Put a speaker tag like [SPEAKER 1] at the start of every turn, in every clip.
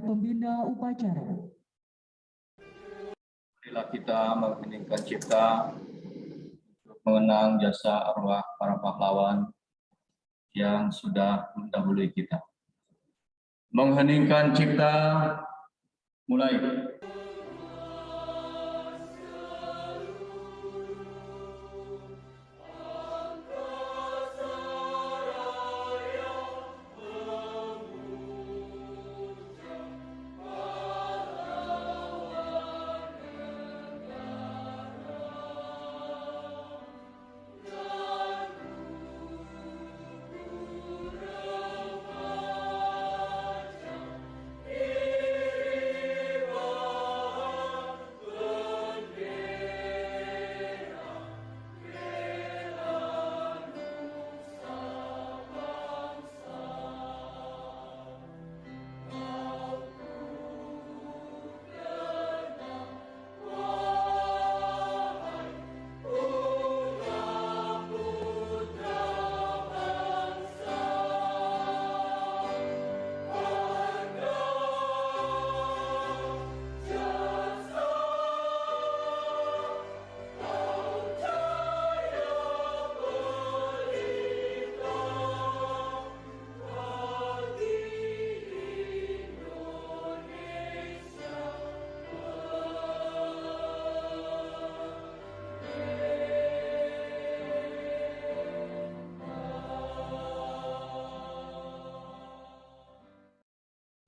[SPEAKER 1] pembina upacara.
[SPEAKER 2] Marilah kita mengheningkan cipta untuk mengenang jasa arwah para pahlawan yang sudah mendahului kita. Mengheningkan cipta, mulai.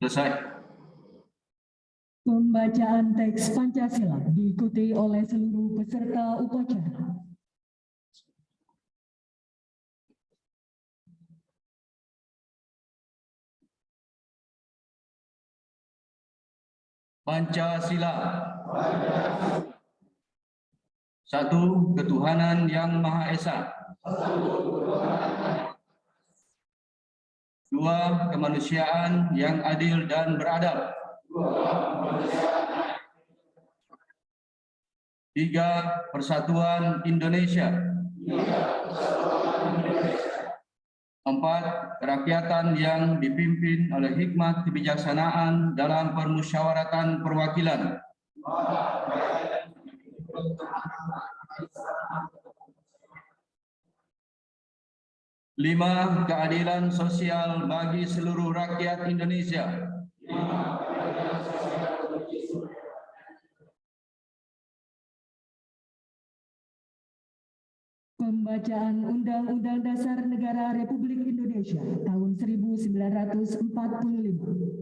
[SPEAKER 2] Selesai.
[SPEAKER 1] Pembacaan teks Pancasila diikuti oleh seluruh peserta upacara.
[SPEAKER 2] Pancasila. Satu, ketuhanan yang Maha Esa. Dua, kemanusiaan yang adil dan beradab. Tiga, persatuan Indonesia. Empat, kerakyatan yang dipimpin oleh hikmat kebijaksanaan dalam permusyawaratan perwakilan. Lima, keadilan sosial bagi seluruh rakyat Indonesia.
[SPEAKER 1] Pembacaan Undang-Undang Dasar Negara Republik Indonesia tahun 1945.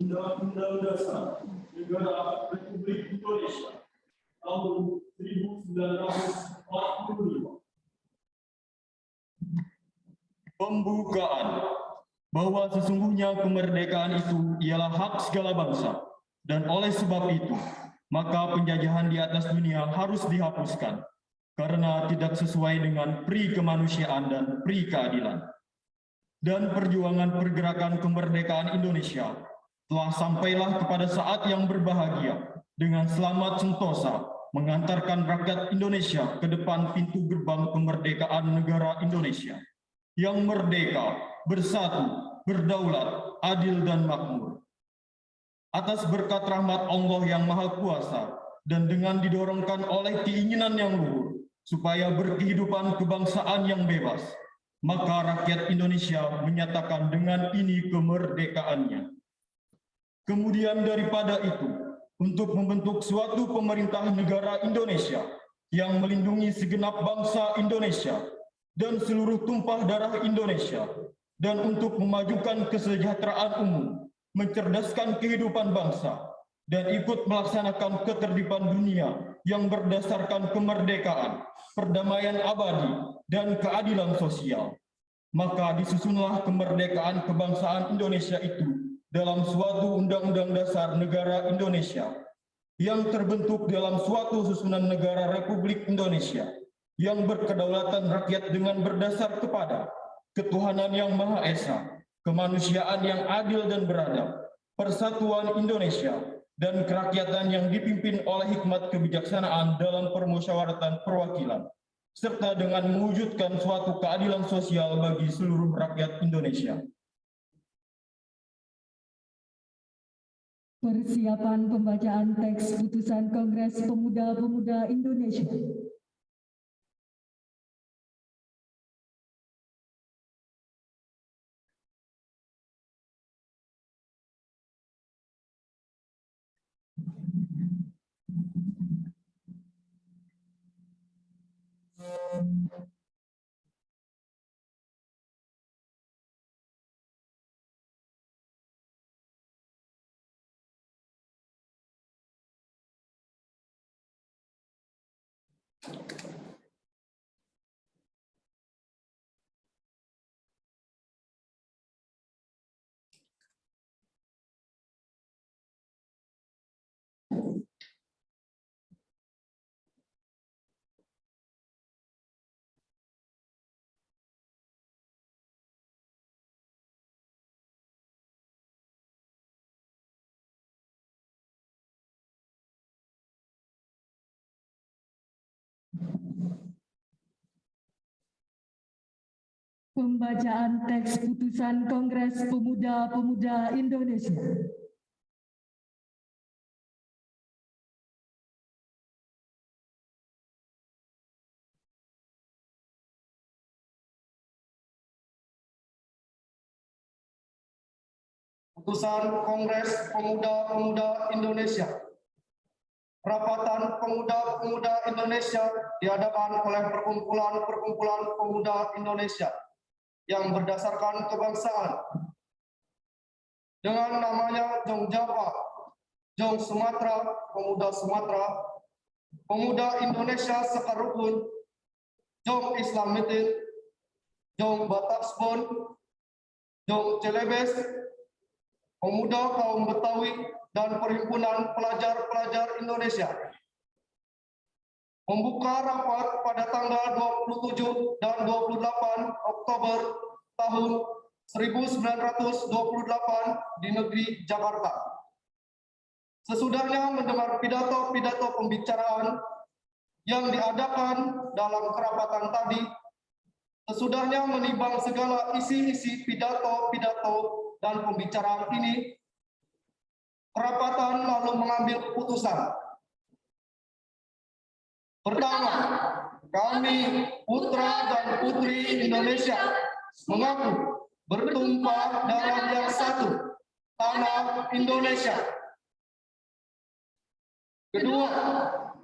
[SPEAKER 3] Undang-Undang Dasar Negara Republik Indonesia tahun 1945. Pembukaan bahwa sesungguhnya kemerdekaan itu ialah hak segala bangsa, dan oleh sebab itu maka penjajahan di atas dunia harus dihapuskan karena tidak sesuai dengan pri kemanusiaan dan pri keadilan. Dan perjuangan pergerakan kemerdekaan Indonesia telah sampailah kepada saat yang berbahagia dengan selamat sentosa mengantarkan rakyat Indonesia ke depan pintu gerbang kemerdekaan negara Indonesia yang merdeka, bersatu, berdaulat, adil dan makmur. Atas berkat rahmat Allah yang Maha Kuasa dan dengan didorongkan oleh keinginan yang luhur supaya berkehidupan kebangsaan yang bebas, maka rakyat Indonesia menyatakan dengan ini kemerdekaannya. Kemudian daripada itu, untuk membentuk suatu pemerintah negara Indonesia yang melindungi segenap bangsa Indonesia dan seluruh tumpah darah Indonesia, dan untuk memajukan kesejahteraan umum, mencerdaskan kehidupan bangsa, dan ikut melaksanakan ketertiban dunia yang berdasarkan kemerdekaan, perdamaian abadi, dan keadilan sosial. Maka disusunlah kemerdekaan kebangsaan Indonesia itu dalam suatu Undang-Undang Dasar Negara Indonesia yang terbentuk dalam suatu susunan negara Republik Indonesia yang berkedaulatan rakyat dengan berdasar kepada ketuhanan yang Maha Esa, kemanusiaan yang adil dan beradab, persatuan Indonesia, dan kerakyatan yang dipimpin oleh hikmat kebijaksanaan dalam permusyawaratan perwakilan, serta dengan mewujudkan suatu keadilan sosial bagi seluruh rakyat Indonesia.
[SPEAKER 1] Persiapan pembacaan teks putusan Kongres Pemuda-Pemudi Indonesia. Pembacaan teks putusan Kongres Pemuda-Pemudi Indonesia.
[SPEAKER 4] Putusan Kongres Pemuda-Pemudi Indonesia. Perapatan Pemuda-Pemudi Indonesia diadakan oleh perkumpulan-perkumpulan pemuda Indonesia yang berdasarkan kebangsaan. Dengan namanya Jong Java, Jong Sumatera, Pemuda Sumatera, Pemuda Indonesia Sekarukun, Jong Islamitin, Jong Bataksbon, Jong Celebes, Pemuda Kaum Betawi, dan Perhimpunan Pelajar-Pelajar Indonesia. Membuka rapat pada tanggal 27 dan 28 Oktober tahun 1928 di negeri Jakarta. Sesudahnya mendengar pidato-pidato pembicaraan yang diadakan dalam kerapatan tadi, sesudahnya menimbang segala isi-isi pidato-pidato dan pembicaraan ini, kerapatan lalu mengambil keputusan. Pertama, kami putra dan putri Indonesia mengaku bertumpah darah yang satu, tanah Indonesia. Kedua,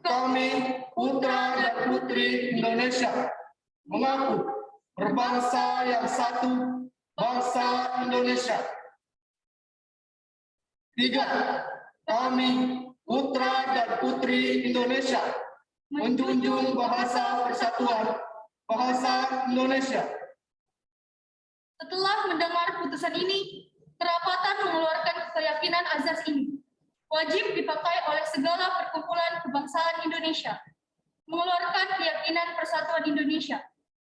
[SPEAKER 4] kami putra dan putri Indonesia mengaku berbangsa yang satu, bangsa Indonesia. Tiga, kami putra dan putri Indonesia menjunjung bahasa persatuan, bahasa Indonesia.
[SPEAKER 5] Setelah mendengar putusan ini, kerapatan mengeluarkan keyakinan azas ini wajib dipakai oleh segala perkumpulan kebangsaan Indonesia. Mengeluarkan keyakinan persatuan Indonesia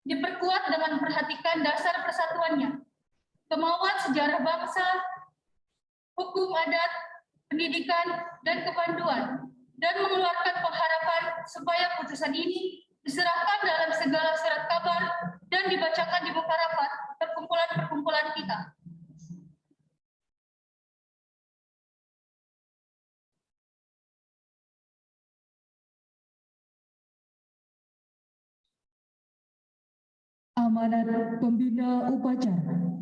[SPEAKER 5] diperkuat dengan memperhatikan dasar persatuannya, kemauan sejarah bangsa, hukum adat, pendidikan, dan kepanduan, dan mengeluarkan pengharapan supaya putusan ini diserahkan dalam segala surat kabar dan dibacakan di muka rapat perkumpulan-perkumpulan kita.
[SPEAKER 1] Amanat pembina upacara.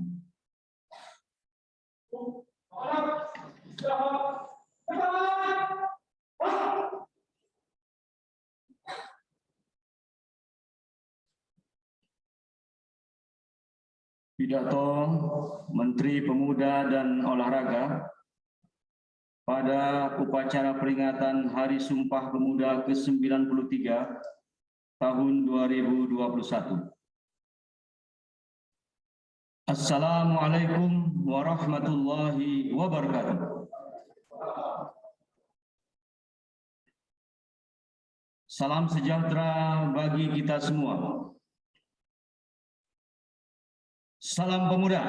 [SPEAKER 2] Pidato Menteri Pemuda dan Olahraga pada upacara peringatan Hari Sumpah Pemuda ke-93 tahun 2021. Assalamualaikum warahmatullahi wabarakatuh. Salam sejahtera bagi kita semua. Salam pemuda.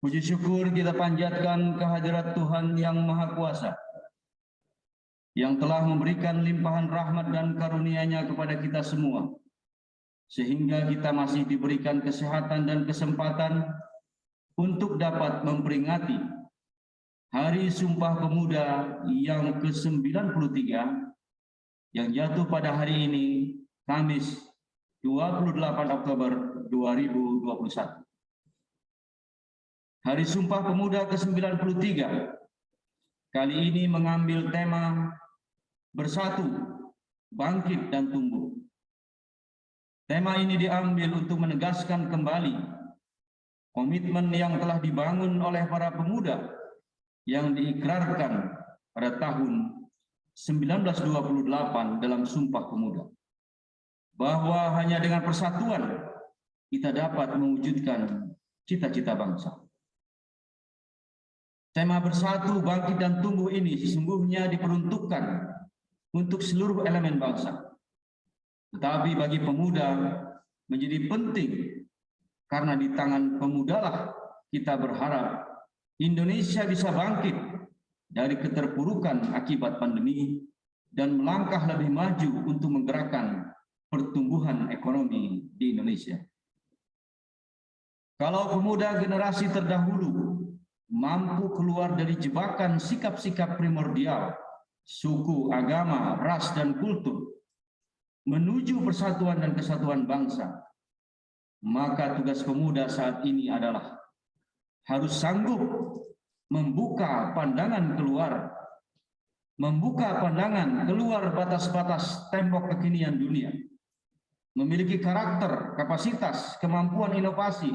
[SPEAKER 2] Puji syukur kita panjatkan kehadirat Tuhan yang Maha Kuasa, yang telah memberikan limpahan rahmat dan karunia-Nya kepada kita semua, sehingga kita masih diberikan kesehatan dan kesempatan untuk dapat memperingati Hari Sumpah Pemuda yang ke-93 yang jatuh pada hari ini, Kamis 28 Oktober 2021. Hari Sumpah Pemuda ke-93 kali ini mengambil tema Bersatu, Bangkit dan Tumbuh. Tema ini diambil untuk menegaskan kembali komitmen yang telah dibangun oleh para pemuda yang diikrarkan pada tahun 1928 dalam Sumpah Pemuda, bahwa hanya dengan persatuan kita dapat mewujudkan cita-cita bangsa. Tema Bersatu, Bangkit dan Tumbuh ini sesungguhnya diperuntukkan untuk seluruh elemen bangsa. Tetapi bagi pemuda menjadi penting, karena di tangan pemudalah kita berharap Indonesia bisa bangkit dari keterpurukan akibat pandemi dan melangkah lebih maju untuk menggerakkan pertumbuhan ekonomi di Indonesia. Kalau pemuda generasi terdahulu mampu keluar dari jebakan sikap-sikap primordial, suku, agama, ras, dan kultur, menuju persatuan dan kesatuan bangsa, maka tugas pemuda saat ini adalah harus sanggup membuka pandangan keluar batas-batas tembok kekinian dunia, memiliki karakter, kapasitas, kemampuan inovasi,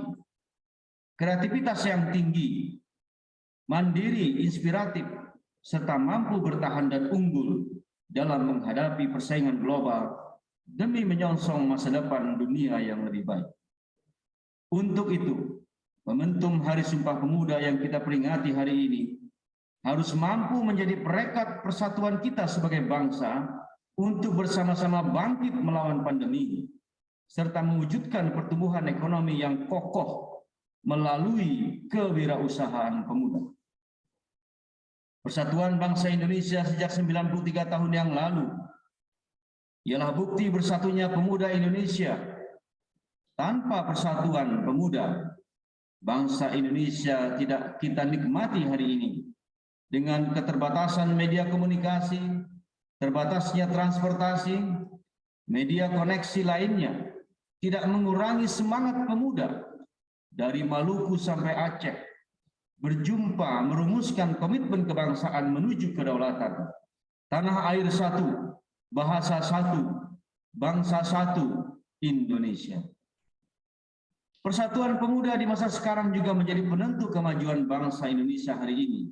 [SPEAKER 2] kreativitas yang tinggi, mandiri, inspiratif, serta mampu bertahan dan unggul dalam menghadapi persaingan global demi menyongsong masa depan dunia yang lebih baik. Untuk itu, momentum Hari Sumpah Pemuda yang kita peringati hari ini harus mampu menjadi perekat persatuan kita sebagai bangsa untuk bersama-sama bangkit melawan pandemi, serta mewujudkan pertumbuhan ekonomi yang kokoh melalui kewirausahaan pemuda. Persatuan bangsa Indonesia sejak 93 tahun yang lalu ialah bukti bersatunya pemuda Indonesia. Tanpa persatuan pemuda, bangsa Indonesia tidak kita nikmati hari ini dengan keterbatasan media komunikasi, terbatasnya transportasi, media koneksi lainnya, tidak mengurangi semangat pemuda dari Maluku sampai Aceh berjumpa merumuskan komitmen kebangsaan menuju kedaulatan. Tanah air satu, bahasa satu, bangsa satu, Indonesia. Persatuan pemuda di masa sekarang juga menjadi penentu kemajuan bangsa Indonesia hari ini.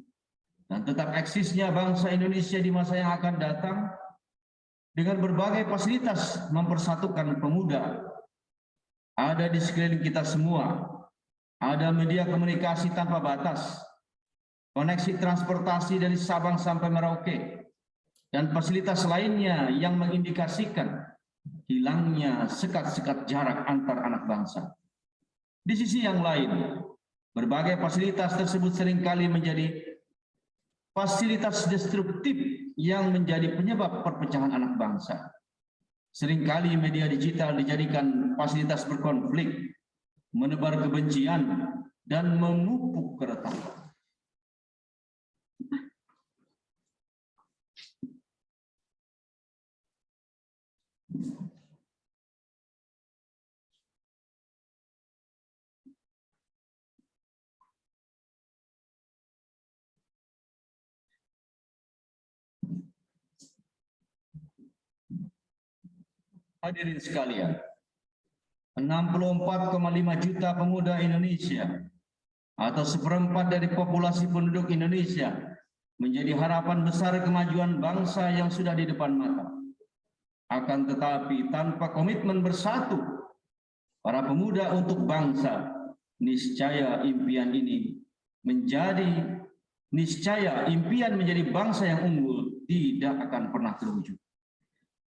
[SPEAKER 2] Dan tetap eksisnya bangsa Indonesia di masa yang akan datang dengan berbagai fasilitas mempersatukan pemuda. Ada di sekeliling kita semua. Ada media komunikasi tanpa batas, koneksi transportasi dari Sabang sampai Merauke, dan fasilitas lainnya yang mengindikasikan hilangnya sekat-sekat jarak antar anak bangsa. Di sisi yang lain, berbagai fasilitas tersebut seringkali menjadi fasilitas destruktif yang menjadi penyebab perpecahan anak bangsa. Seringkali media digital dijadikan fasilitas berkonflik, menebar kebencian, dan memupuk keretakan. Hadirin sekalian, 64,5 juta pemuda Indonesia atau seperempat dari populasi penduduk Indonesia menjadi harapan besar kemajuan bangsa yang sudah di depan mata. Akan tetapi tanpa komitmen bersatu para pemuda untuk bangsa, niscaya impian menjadi bangsa yang unggul tidak akan pernah terwujud.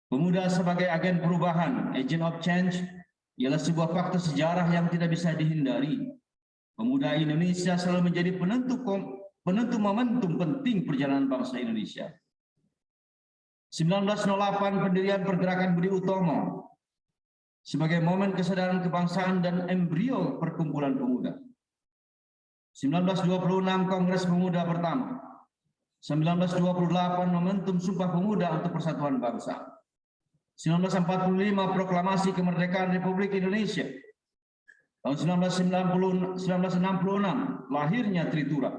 [SPEAKER 2] Pemuda sebagai agen perubahan, agent of change, ialah sebuah fakta sejarah yang tidak bisa dihindari. Pemuda Indonesia selalu menjadi penentu momentum penting perjalanan bangsa Indonesia. 1908 pendirian Pergerakan Budi Utomo sebagai momen kesadaran kebangsaan dan embrio perkumpulan pemuda. 1926 Kongres Pemuda pertama. 1928 momentum Sumpah Pemuda untuk Persatuan Bangsa. 1945 Proklamasi Kemerdekaan Republik Indonesia. Tahun 1966 lahirnya Tritura.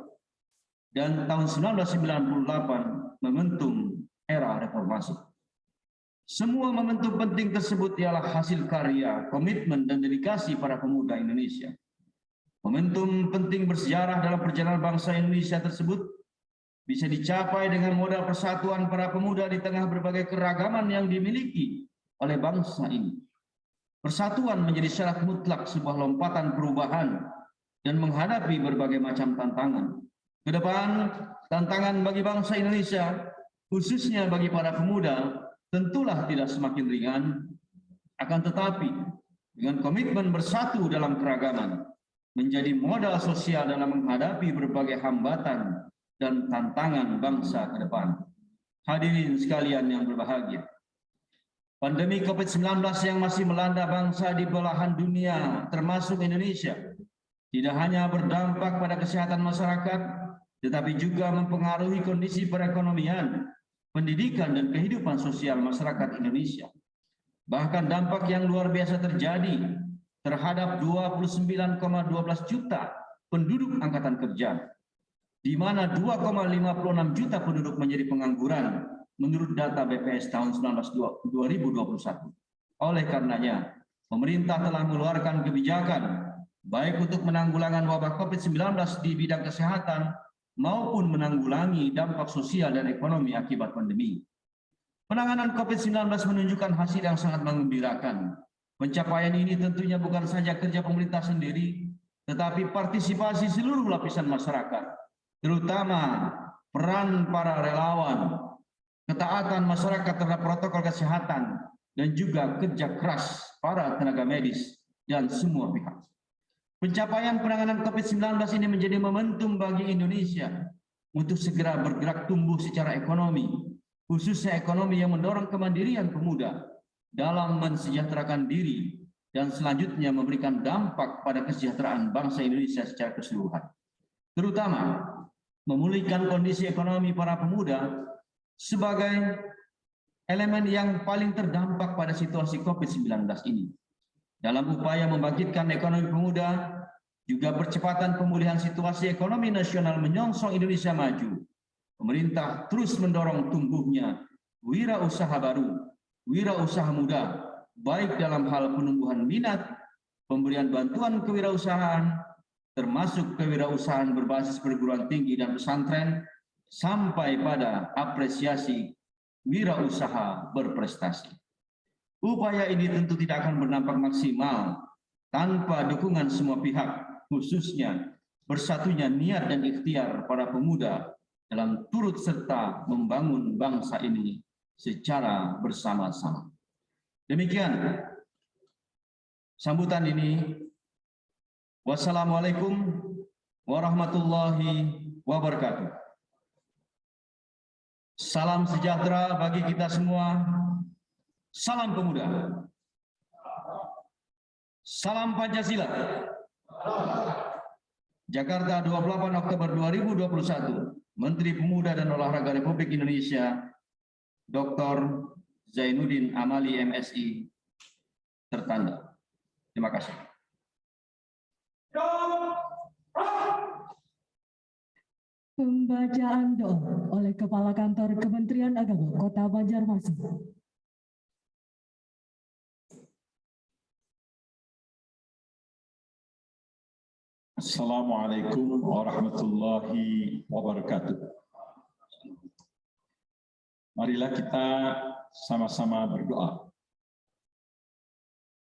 [SPEAKER 2] Dan tahun 1998 momentum era reformasi. Semua momentum penting tersebut ialah hasil karya, komitmen, dan dedikasi para pemuda Indonesia. Momentum penting bersejarah dalam perjalanan bangsa Indonesia tersebut bisa dicapai dengan modal persatuan para pemuda di tengah berbagai keragaman yang dimiliki oleh bangsa ini. Persatuan menjadi syarat mutlak sebuah lompatan perubahan dan menghadapi berbagai macam tantangan. Ke depan, tantangan bagi bangsa Indonesia, khususnya bagi para pemuda, tentulah tidak semakin ringan, akan tetapi dengan komitmen bersatu dalam keragaman, menjadi modal sosial dalam menghadapi berbagai hambatan dan tantangan bangsa ke depan. Hadirin sekalian yang berbahagia, pandemi COVID-19 yang masih melanda bangsa di belahan dunia, termasuk Indonesia, tidak hanya berdampak pada kesehatan masyarakat, tetapi juga mempengaruhi kondisi perekonomian, pendidikan, dan kehidupan sosial masyarakat Indonesia. Bahkan dampak yang luar biasa terjadi terhadap 29,12 juta penduduk angkatan kerja, di mana 2,56 juta penduduk menjadi pengangguran menurut data BPS tahun 2021. Oleh karenanya, pemerintah telah mengeluarkan kebijakan baik untuk menanggulangi wabah COVID-19 di bidang kesehatan maupun menanggulangi dampak sosial dan ekonomi akibat pandemi. Penanganan COVID-19 menunjukkan hasil yang sangat menggembirakan. Pencapaian ini tentunya bukan saja kerja pemerintah sendiri, tetapi partisipasi seluruh lapisan masyarakat, terutama peran para relawan, ketaatan masyarakat terhadap protokol kesehatan, dan juga kerja keras para tenaga medis dan semua pihak. Pencapaian penanganan COVID-19 ini menjadi momentum bagi Indonesia untuk segera bergerak tumbuh secara ekonomi, khususnya ekonomi yang mendorong kemandirian pemuda dalam mensejahterakan diri dan selanjutnya memberikan dampak pada kesejahteraan bangsa Indonesia secara keseluruhan. Terutama memulihkan kondisi ekonomi para pemuda sebagai elemen yang paling terdampak pada situasi COVID-19 ini. Dalam upaya membangkitkan ekonomi pemuda, juga percepatan pemulihan situasi ekonomi nasional menyongsong Indonesia maju, pemerintah terus mendorong tumbuhnya wirausaha baru, wirausaha muda, baik dalam hal penumbuhan minat, pemberian bantuan kewirausahaan, termasuk kewirausahaan berbasis perguruan tinggi dan pesantren, sampai pada apresiasi wirausaha berprestasi. Upaya ini tentu tidak akan berdampak maksimal tanpa dukungan semua pihak, khususnya bersatunya niat dan ikhtiar para pemuda dalam turut serta membangun bangsa ini secara bersama-sama. Demikian sambutan ini. Wassalamualaikum warahmatullahi wabarakatuh. Salam sejahtera bagi kita semua. Salam pemuda. Salam Pancasila. Jakarta, 28 Oktober 2021. Menteri Pemuda dan Olahraga Republik Indonesia, Dr. Zainuddin Amali MSI, tertanda. Terima kasih.
[SPEAKER 1] Pembacaan doa oleh Kepala Kantor Kementerian Agama Kota Banjarmasin.
[SPEAKER 6] Assalamualaikum warahmatullahi wabarakatuh. Marilah kita sama-sama berdoa.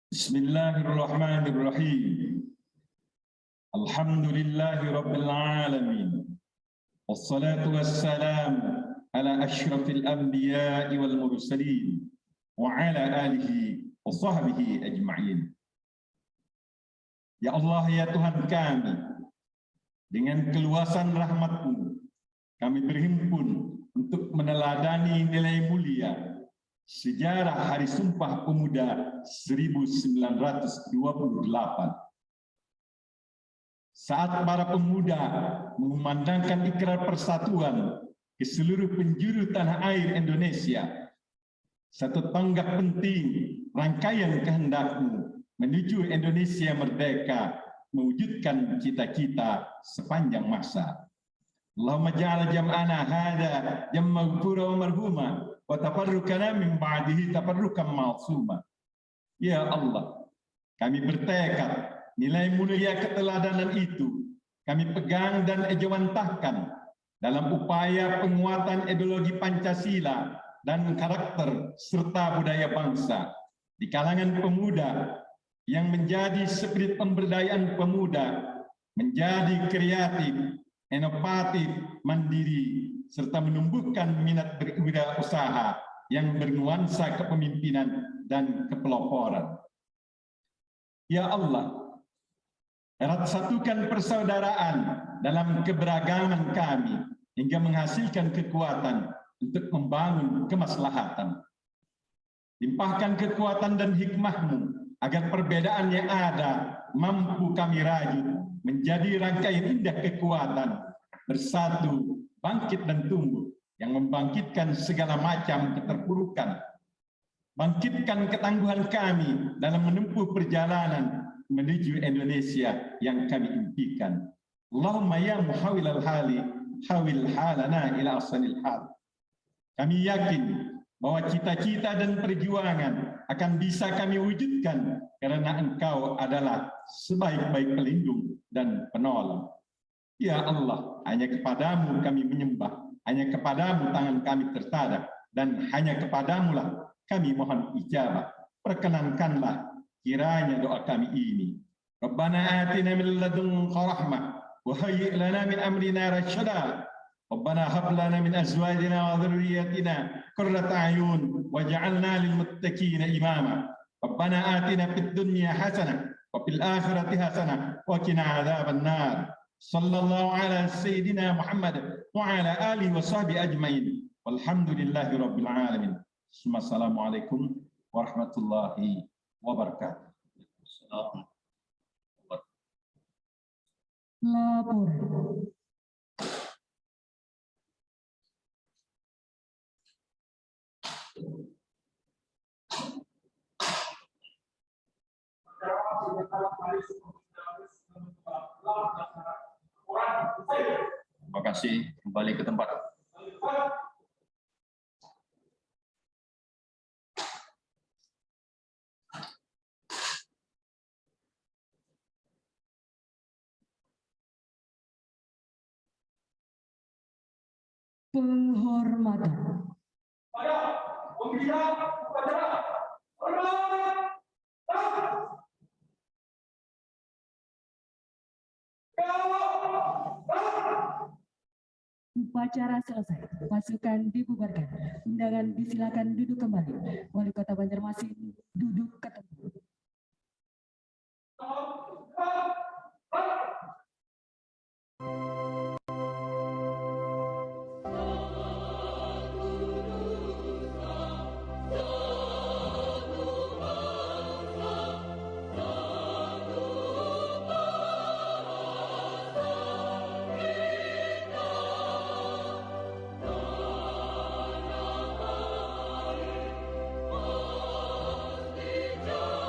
[SPEAKER 6] Bismillahirrahmanirrahim. Alhamdulillahi rabbil alamin. Wassalatu wassalamu ala asyrafil anbiya'i wal mursalin wa ala alihi wa sahbihi ajma'in. Ya Allah, ya Tuhan kami, dengan keluasan rahmat-Mu, kami berhimpun untuk meneladani nilai mulia sejarah Hari Sumpah Pemuda 1928. Saat para pemuda mengumandangkan ikrar persatuan ke seluruh penjuru tanah air Indonesia, satu tonggak penting rangkaian kehendak-Mu menuju Indonesia merdeka, mewujudkan cita-cita sepanjang masa. Allahumma ja'al jam'ana hadha jam'an maghfura wa marhuma wa tafarruqana min ba'dihi tafarruqan ma'suma. Ya Allah, kami bertekad nilai mulia keteladanan itu kami pegang dan ejawantahkan dalam upaya penguatan ideologi Pancasila dan karakter serta budaya bangsa di kalangan pemuda yang menjadi spirit pemberdayaan pemuda, menjadi kreatif, inovatif, mandiri, serta menumbuhkan minat berwirausaha yang bernuansa kepemimpinan dan kepeloporan. Ya Allah, erat satukan persaudaraan dalam keberagaman kami hingga menghasilkan kekuatan untuk membangun kemaslahatan. Limpahkan kekuatan dan hikmah-Mu agar perbedaan yang ada mampu kami rajut menjadi rangkaian indah kekuatan, bersatu, bangkit dan tumbuh, yang membangkitkan segala macam keterpurukan. Bangkitkan ketangguhan kami dalam menempuh perjalanan menuju Indonesia yang kami impikan. Allahumma ya muhawil al-hali, hawil halana ila ahsanil hal. Kami yakin bahwa cita-cita dan perjuangan akan bisa kami wujudkan karena Engkau adalah sebaik-baik pelindung dan penolong. Ya Allah, hanya kepadamu kami menyembah, hanya kepadamu tangan kami tersadak, dan hanya kepadamulah kami mohon ijabah. Perkenankanlah kiranya doa kami ini. Rabbana atina min ladunka rahmah wa hayyi' lana min amrina rasyada. Rabbana hab lana min azwajina wa dhurriyyatina qurrata a'yun waj'alna lil muttaqina imama. Rabbana atina fid dunya hasanah wa fil akhirati hasanah wa qina adzaban nar. Sallallahu ala sayyidina Muhammad wa ala alihi wa sahbihi ajmain. Walhamdulillahi rabbil alamin. Assalamualaikum warahmatullahi wabarakatuh.
[SPEAKER 1] Lapor.
[SPEAKER 2] Terima kasih. Kembali ke tempat.
[SPEAKER 1] Penghormatan. Upacara selesai, pasukan dibubarkan. Undangan disilakan duduk kembali. Wali Kota Banjarmasin duduk ke tempat.
[SPEAKER 7] Jaya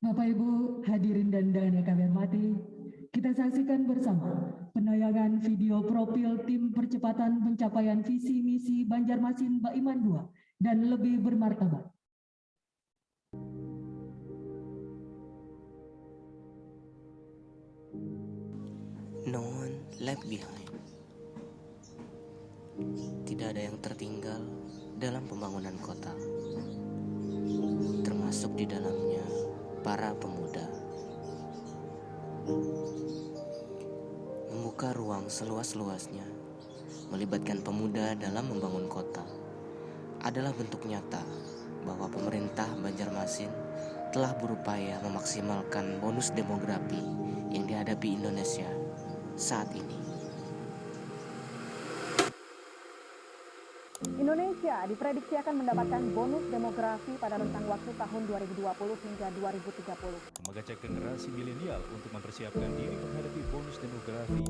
[SPEAKER 1] Bapak Ibu hadirin dan undangan yang kami hormati, kita saksikan bersama penayangan video profil tim percepatan pencapaian visi misi Banjarmasin Baiman 2 dan lebih bermartabat.
[SPEAKER 7] No one left behind. Tidak ada yang tertinggal dalam pembangunan kota, termasuk di dalamnya para pemuda. Membuka ruang seluas-luasnya, melibatkan pemuda dalam membangun kota, adalah bentuk nyata bahwa pemerintah Banjarmasin telah berupaya memaksimalkan bonus demografi yang dihadapi Indonesia saat ini.
[SPEAKER 8] Indonesia diprediksi akan mendapatkan bonus demografi pada rentang waktu tahun 2020 hingga 2030.
[SPEAKER 9] Mengajak generasi milenial untuk mempersiapkan diri menghadapi bonus demografi.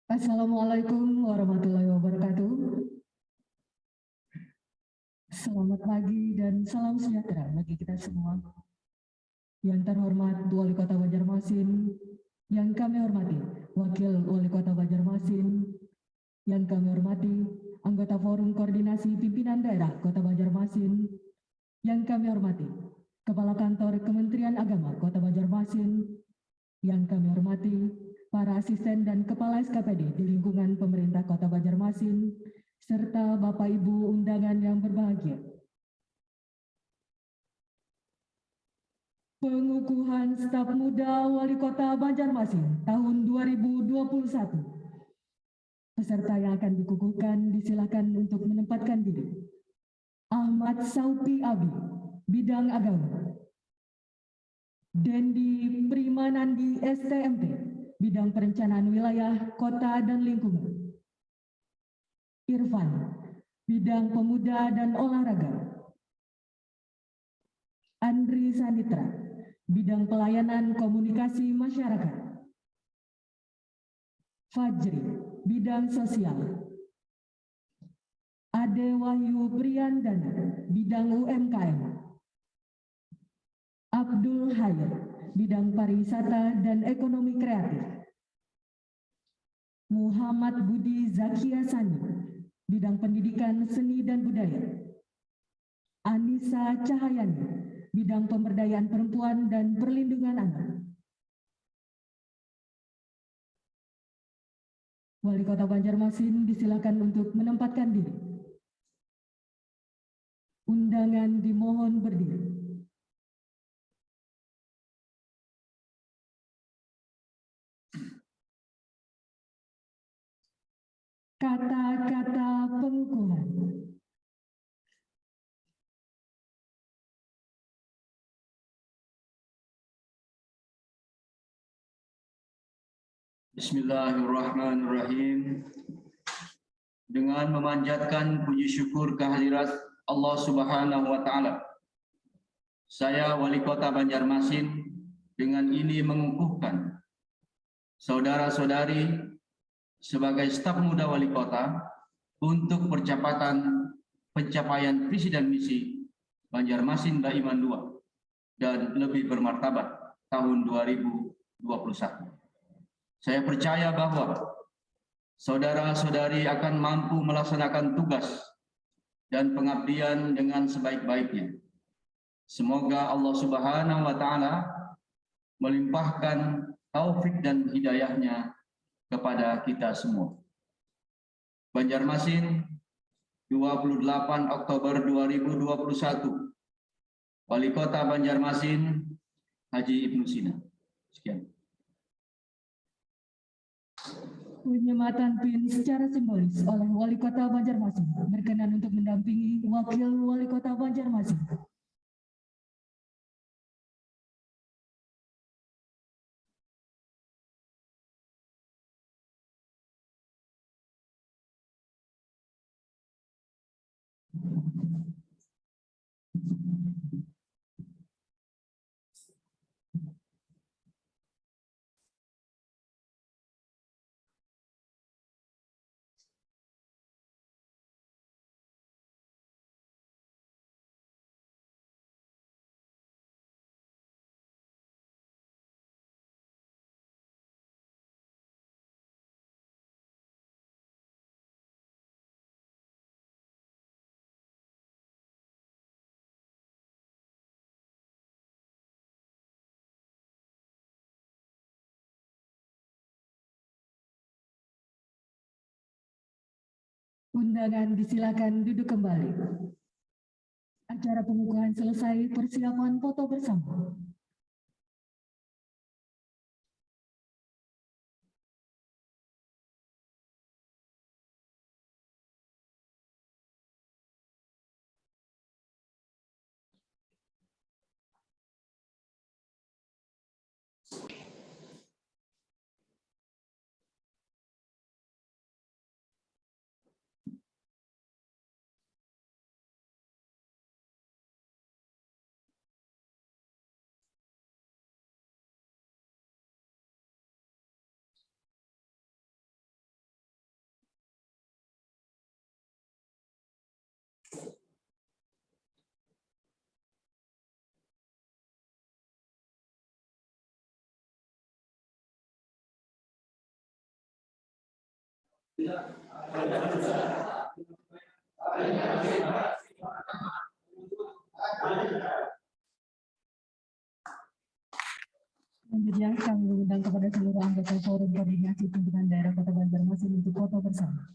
[SPEAKER 1] Assalamualaikum warahmatullahi wabarakatuh. Selamat pagi dan salam sejahtera bagi kita semua. Yang terhormat Wali Kota Banjarmasin, yang kami hormati Wakil Wali Kota Banjarmasin, yang kami hormati anggota Forum Koordinasi Pimpinan Daerah Kota Banjarmasin yang kami hormati, Kepala Kantor Kementerian Agama Kota Banjarmasin yang kami hormati, para asisten dan kepala SKPD di lingkungan pemerintah Kota Banjarmasin, serta Bapak Ibu undangan yang berbahagia. Pengukuhan Staf Muda Wali Kota Banjarmasin tahun 2021. Peserta yang akan dikukuhkan disilakan untuk menempatkan diri. Ahmad Saupi Abi, Bidang Agama. Dendi Primanandi STMT, Bidang Perencanaan Wilayah, Kota dan Lingkungan. Irfan, Bidang Pemuda dan Olahraga. Andri Sanitra, Bidang Pelayanan Komunikasi Masyarakat. Fajri, Bidang Sosial. Ade Wahyu Priyandana, Bidang UMKM. Abdul Hayat, Bidang Pariwisata dan Ekonomi Kreatif. Muhammad Budi Zakia Sani, Bidang Pendidikan Seni dan Budaya. Anissa Cahayani, Bidang Pemberdayaan Perempuan dan Perlindungan Anak. Wali Kota Banjarmasin disilakan untuk menempatkan diri. Undangan dimohon berdiri. Kata-kata pengukuhan.
[SPEAKER 2] Bismillahirrahmanirrahim. Dengan memanjatkan puji syukur kehadirat Allah Subhanahu wa taala, saya Wali Kota Banjarmasin dengan ini mengukuhkan saudara-saudari sebagai staf muda Wali Kota untuk pencapaian visi dan misi Banjarmasin Baiman 2 dan lebih bermartabat tahun 2021. Saya percaya bahwa saudara-saudari akan mampu melaksanakan tugas dan pengabdian dengan sebaik-baiknya. Semoga Allah Subhanahu wa taala melimpahkan taufik dan hidayahnya kepada kita semua. Banjarmasin, 28 Oktober 2021. Wali Kota Banjarmasin, Haji Ibnu Sina. Sekian.
[SPEAKER 1] Penyematan PIN secara simbolis oleh Wali Kota Banjarmasin berkenan untuk mendampingi Wakil Wali Kota Banjarmasin. Undangan disilakan duduk kembali. Acara pengukuhan selesai, persiapan foto bersama. Selanjutnya kami mengundang kepada seluruh anggota Forum Koordinasi Pimpinan Daerah Kota Banjarmasin untuk foto bersama.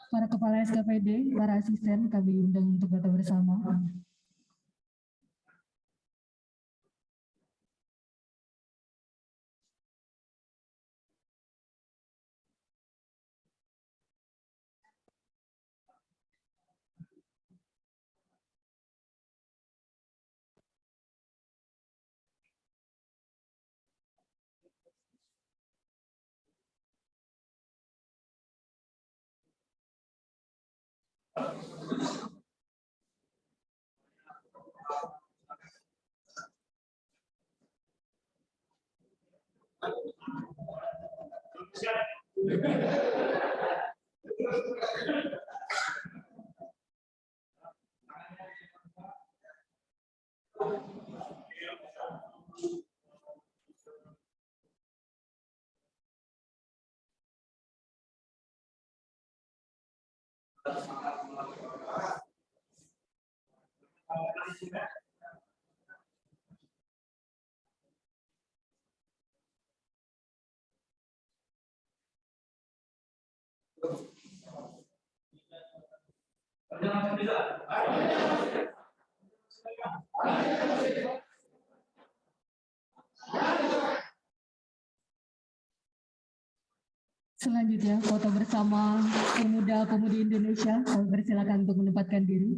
[SPEAKER 1] Para kepala SKPD, para asisten kami undang untuk foto bersama. Selanjutnya foto bersama pemuda-pemudi Indonesia. Kami persilakan untuk menempatkan diri.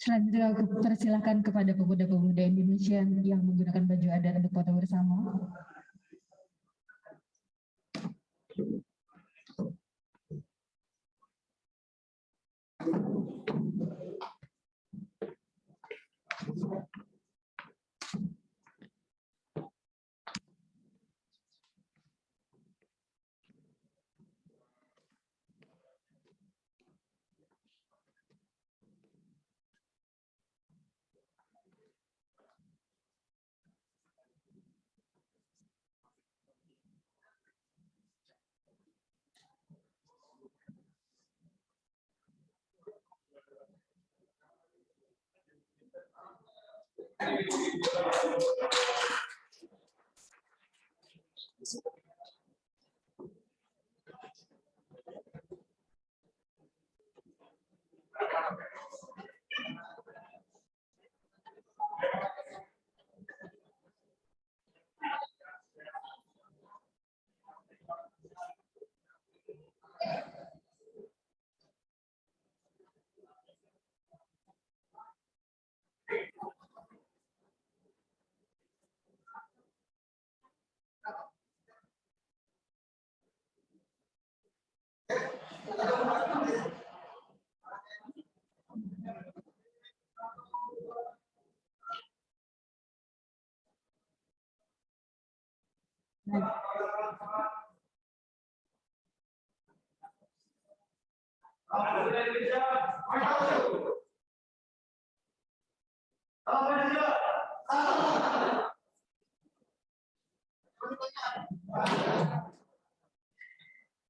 [SPEAKER 1] Selanjutnya aku persilahkan kepada pemuda-pemuda Indonesia yang menggunakan baju adat untuk foto bersama.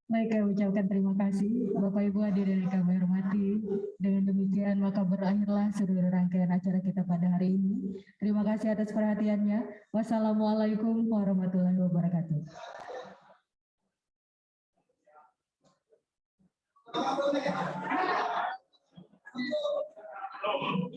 [SPEAKER 1] Baik, kami ucapkan terima kasih Bapak Ibu hadirin yang kami hormati. Dengan demikian maka berakhirlah seluruh rangkaian acara kita pada hari ini. Terima kasih atas perhatiannya. Wassalamualaikum warahmatullahi wabarakatuh.